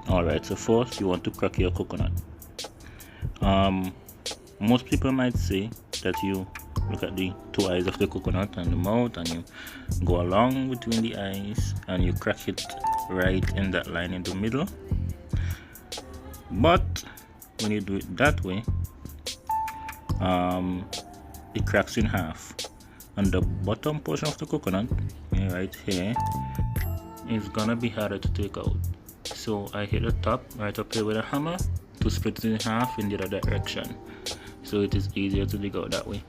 Alright, so first you want to crack your coconut. Most people might say that you look at the two eyes of the coconut and the mouth, and you go along between the eyes and you crack it right in that line in the middle. But when you do it that way, it cracks in half, and the bottom portion of the coconut right here is gonna be harder to take out. So I hit the top right up here with a hammer to split it in half in the other direction, so it is easier to dig out that way.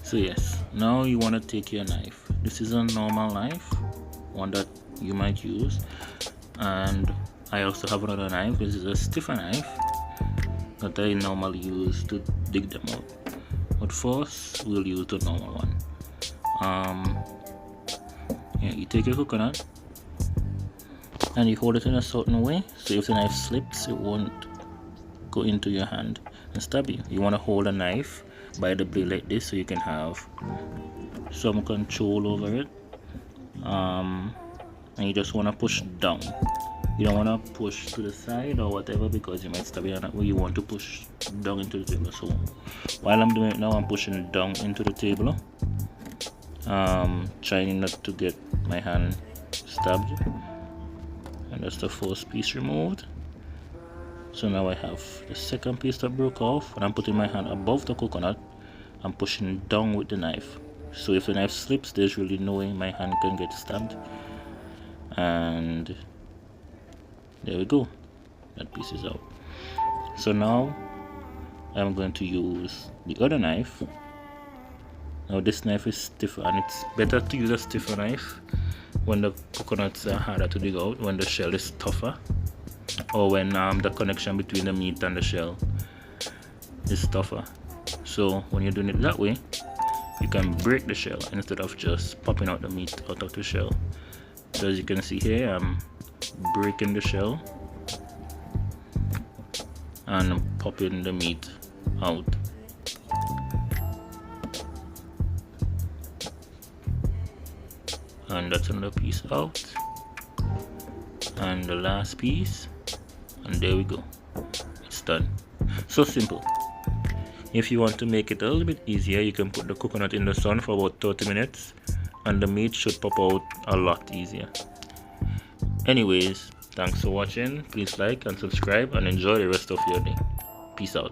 So yes, now you want to take your knife. This is a normal knife, one that you might use, and I also have another knife. This is a stiffer knife that I normally use to dig them out, but first we'll use the normal one. You take your coconut and you hold it in a certain way, so if the knife slips, it won't go into your hand and stab you. You want to hold a knife by the blade like this, so you can have some control over it. And you just want to push down. You don't want to push to the side or whatever, because you might stab your hand. You want to push down into the table. So while I'm doing it now, I'm pushing down into the table, trying not to get my hand stabbed. And that's the first piece removed. So now I have the second piece that broke off, and I'm putting my hand above the coconut and pushing down with the knife. So if the knife slips, there's really no way my hand can get stabbed. And there we go, that piece is out. So now I'm going to use the other knife. Now this knife is stiffer, and it's better to use a stiffer knife when the coconuts are harder to dig out, when the shell is tougher, or when the connection between the meat and the shell is tougher. So when you're doing it that way, you can break the shell instead of just popping out the meat out of the shell. So as you can see here, I'm breaking the shell and popping the meat out. And that's another piece out, and the last piece, and there we go, it's done. So simple. If you want to make it a little bit easier, you can put the coconut in the sun for about 30 minutes and the meat should pop out a lot easier. Anyways, thanks for watching. Please like and subscribe and enjoy the rest of your day. Peace out.